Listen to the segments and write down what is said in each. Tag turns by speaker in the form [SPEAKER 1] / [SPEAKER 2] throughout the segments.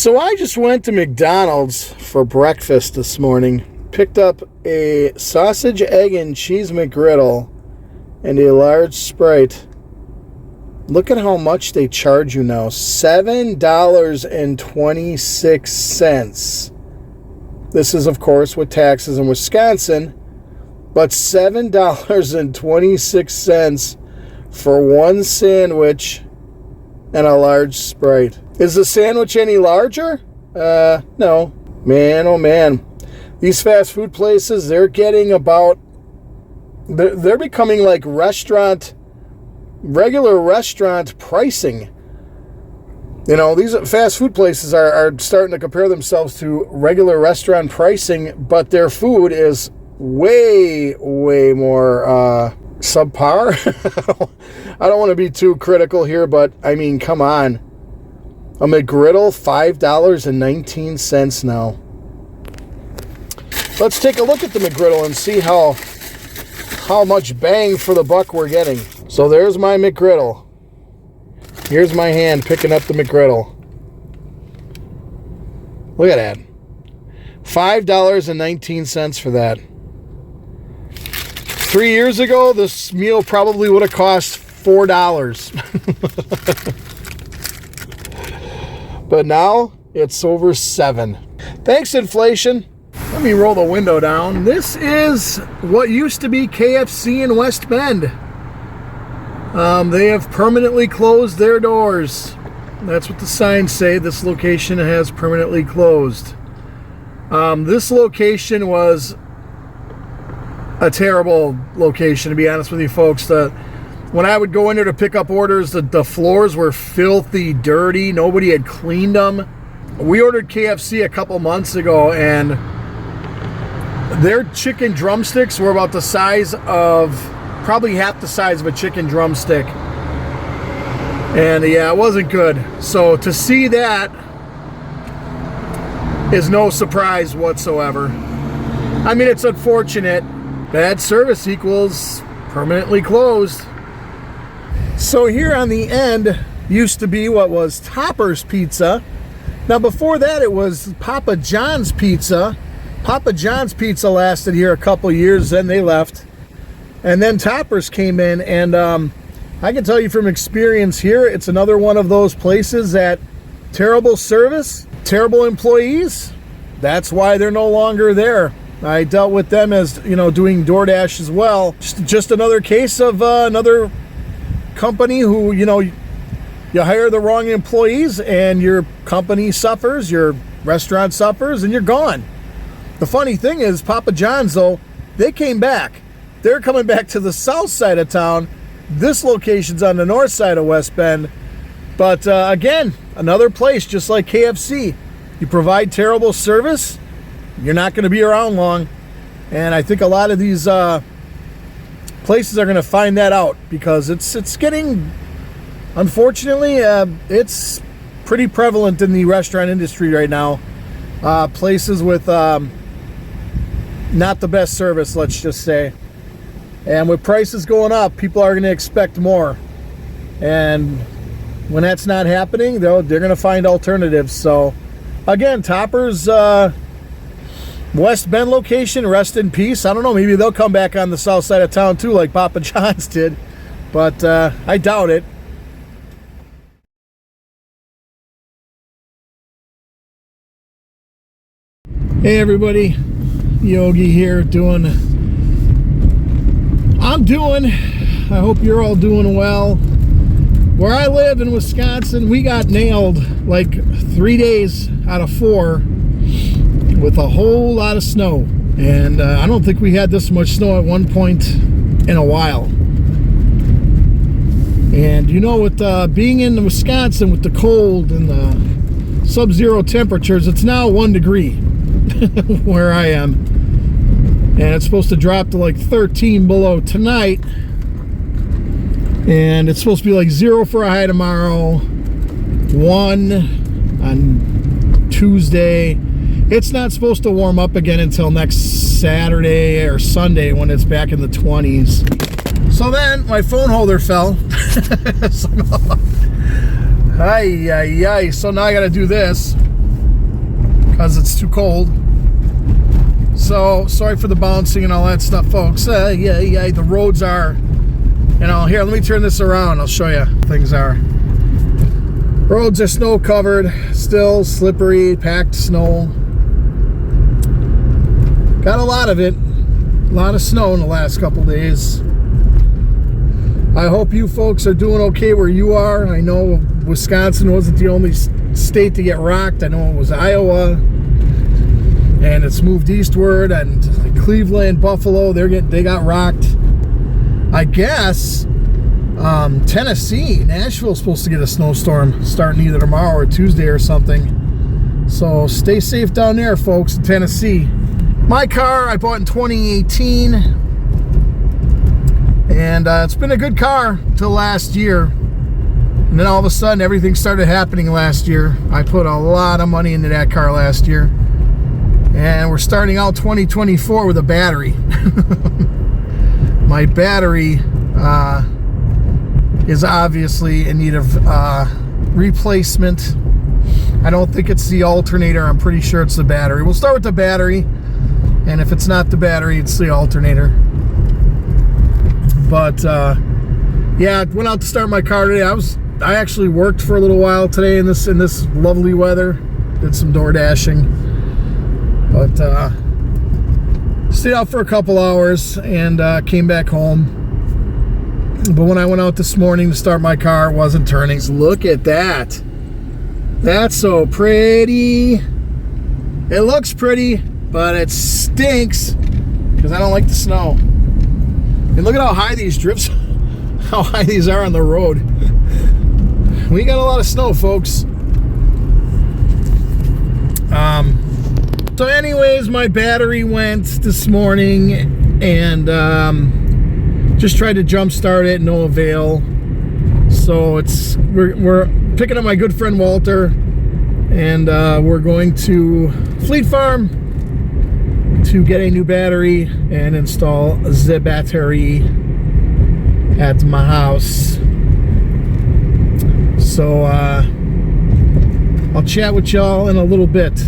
[SPEAKER 1] So I just went to McDonald's for breakfast this morning. Picked up a sausage, egg, and cheese McGriddle and a large Sprite. Look at how much they charge you now. $7.26. This is, of course, with taxes in Wisconsin. But $7.26 for one sandwich and a large Sprite. Is the sandwich any larger? No. Man, oh man. These fast food places, they're getting about... They're becoming like regular restaurant pricing. You know, these fast food places are starting to compare themselves to regular restaurant pricing, but their food is way more subpar. I don't want to be too critical here, but I mean, come on. A McGriddle, $5.19 now. Let's take a look at the McGriddle and see how much bang for the buck we're getting. So there's my McGriddle. Here's my hand picking up the McGriddle. Look at that. $5.19 for that. 3 years ago, this meal probably would have cost $4. But now, it's over $7. Thanks, inflation. Let me roll the window down. This is what used to be KFC in West Bend. They have permanently closed their doors. That's what the signs say. This location has permanently closed. This location was a terrible location, to be honest with you folks. When I would go in there to pick up orders, the floors were filthy, dirty. Nobody had cleaned them. We ordered KFC a couple months ago, and their chicken drumsticks were about the size of, probably half the size of a chicken drumstick. And yeah, it wasn't good. So to see that is no surprise whatsoever. I mean, it's unfortunate. Bad service equals permanently closed. So here on the end used to be what was Topper's Pizza. Now before that it was Papa John's Pizza. Papa John's Pizza lasted here a couple years, then they left. And then Topper's came in, and I can tell you from experience here, it's another one of those places that terrible service, terrible employees. That's why they're no longer there. I dealt with them as, you know, doing DoorDash as well. Just another case of another company who, you know, you hire the wrong employees and your company suffers, your restaurant suffers, and you're gone. The funny thing is, Papa John's, though, they came back. They're coming back to the south side of town. This location's on the north side of West Bend. But again, another place just like KFC. You provide terrible service, you're not going to be around long. And I think a lot of these places are going to find that out, because it's getting, unfortunately, it's pretty prevalent in the restaurant industry right now. Places with not the best service, let's just say. And with prices going up, people are going to expect more. And when that's not happening, they're going to find alternatives. So, again, Topper's West Bend location, rest in peace. I don't know, maybe they'll come back on the south side of town too, like Papa John's did. But I doubt it. Hey everybody, Yogi here I hope you're all doing well. Where I live in Wisconsin, we got nailed like 3 days out of 4 with a whole lot of snow. And I don't think we had this much snow at one point in a while. And you know, with being in Wisconsin with the cold and the sub-zero temperatures, it's now 1 degree where I am. And it's supposed to drop to like 13 below tonight. And it's supposed to be like 0 for a high tomorrow, 1 on Tuesday. It's not supposed to warm up again until next Saturday or Sunday when it's back in the 20s. So then my phone holder fell. So now I gotta do this. because it's too cold. So sorry for the bouncing and all that stuff, folks. Yeah, the roads are, you know, here, let me turn this around. I'll show you. Things are. Roads are snow covered, still slippery, packed snow. Got a lot of it. A lot of snow in the last couple days. I hope you folks are doing okay where you are. I know Wisconsin wasn't the only state to get rocked. I know it was Iowa, and it's moved eastward, and Cleveland, Buffalo, they got rocked. I guess Tennessee, Nashville's supposed to get a snowstorm starting either tomorrow or Tuesday or something. So stay safe down there, folks, in Tennessee. My car I bought in 2018, and it's been a good car till last year. And then all of a sudden everything started happening last year. I put a lot of money into that car last year. And we're starting out 2024 with a battery. My battery is obviously in need of replacement. I don't think it's the alternator. I'm pretty sure it's the battery. We'll start with the battery. And if it's not the battery, it's the alternator. But yeah, I went out to start my car today. I actually worked for a little while today in this lovely weather. Did some door dashing. But stayed out for a couple hours and came back home. But when I went out this morning to start my car, it wasn't turning. Look at that. That's so pretty. It looks pretty, but it stinks because I don't like the snow. And look at how high these drifts, how high these are on the road. We got a lot of snow, folks. So anyways, my battery went this morning, and just tried to jump start it, no avail. So we're picking up my good friend Walter, and we're going to Fleet Farm to get a new battery and install the battery at my house. So I'll chat with y'all in a little bit.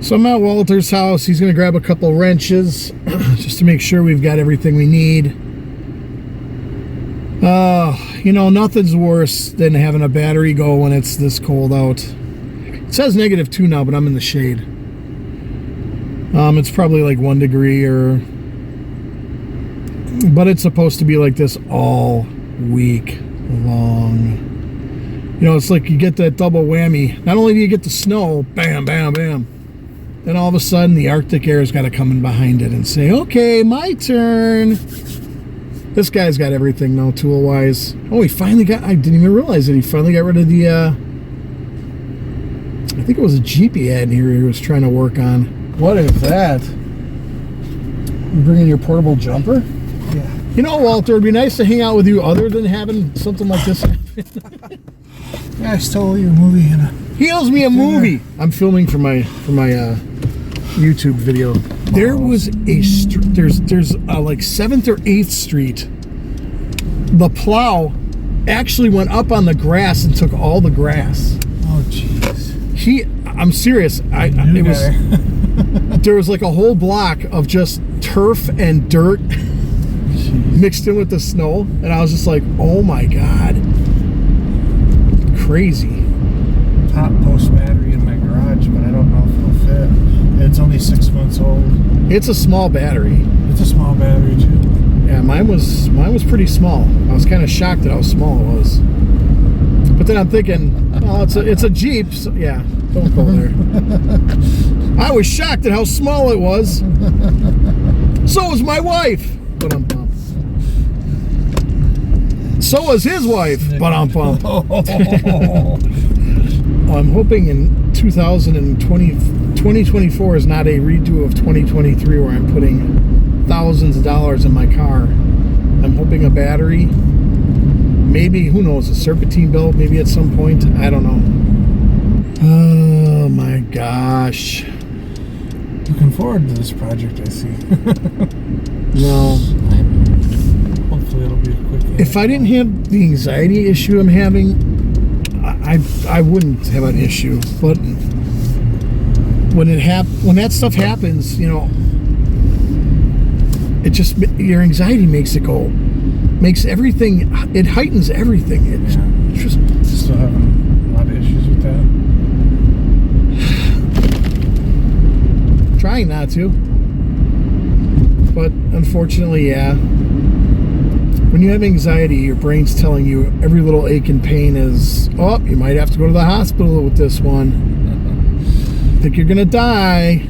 [SPEAKER 1] So I'm at Walter's house. He's gonna grab a couple wrenches just to make sure we've got everything we need. You know, nothing's worse than having a battery go when it's this cold out. It says -2 now, but I'm in the shade. It's probably like 1 degree but it's supposed to be like this all week long. You know, it's like you get that double whammy. Not only do you get the snow, bam, bam, bam, then all of a sudden the Arctic air's got to come in behind it and say, okay, my turn. This guy's got everything now, tool-wise. Oh, he finally got, I didn't even realize it. He finally got rid of the, I think it was a Jeep he had in here he was trying to work on. What is that? You bringing your portable jumper?
[SPEAKER 2] Yeah.
[SPEAKER 1] You know, Walter, it'd be nice to hang out with you other than having something like this.
[SPEAKER 2] Yeah, I stole your movie.
[SPEAKER 1] He owes me a movie. I'm filming for my YouTube video. There was a there's like 7th or 8th Street. The plow actually went up on the grass and took all the grass.
[SPEAKER 2] Oh, jeez.
[SPEAKER 1] I'm serious. It was there was like a whole block of just turf and dirt mixed in with the snow, and I was just like, oh my god, crazy.
[SPEAKER 2] Top post battery in my garage, but I don't know if it'll fit. It's only 6 months old.
[SPEAKER 1] It's a small battery.
[SPEAKER 2] It's a small battery too.
[SPEAKER 1] Yeah, mine was pretty small. I was kind of shocked at how small it was. But then I'm thinking, oh, it's a Jeep. So, yeah, don't go there. I was shocked at how small it was. So was my wife. But I'm pumped. So was his wife. But I'm pumped. I'm hoping in 2024 is not a redo of 2023 where I'm putting thousands of dollars in my car. I'm hoping a battery, maybe, who knows, a serpentine belt maybe at some point. I don't know. Oh my gosh.
[SPEAKER 2] Looking forward to this project, I see.
[SPEAKER 1] No.
[SPEAKER 2] Hopefully it'll be a quick end.
[SPEAKER 1] If I didn't have the anxiety issue I'm having, I wouldn't have an issue, but when that stuff happens, you know, it just, your anxiety makes everything, it heightens everything. It's just
[SPEAKER 2] still having a lot of issues with that.
[SPEAKER 1] Trying not to, but unfortunately, yeah. When you have anxiety, your brain's telling you every little ache and pain is, oh, you might have to go to the hospital with this one. Think you're gonna die.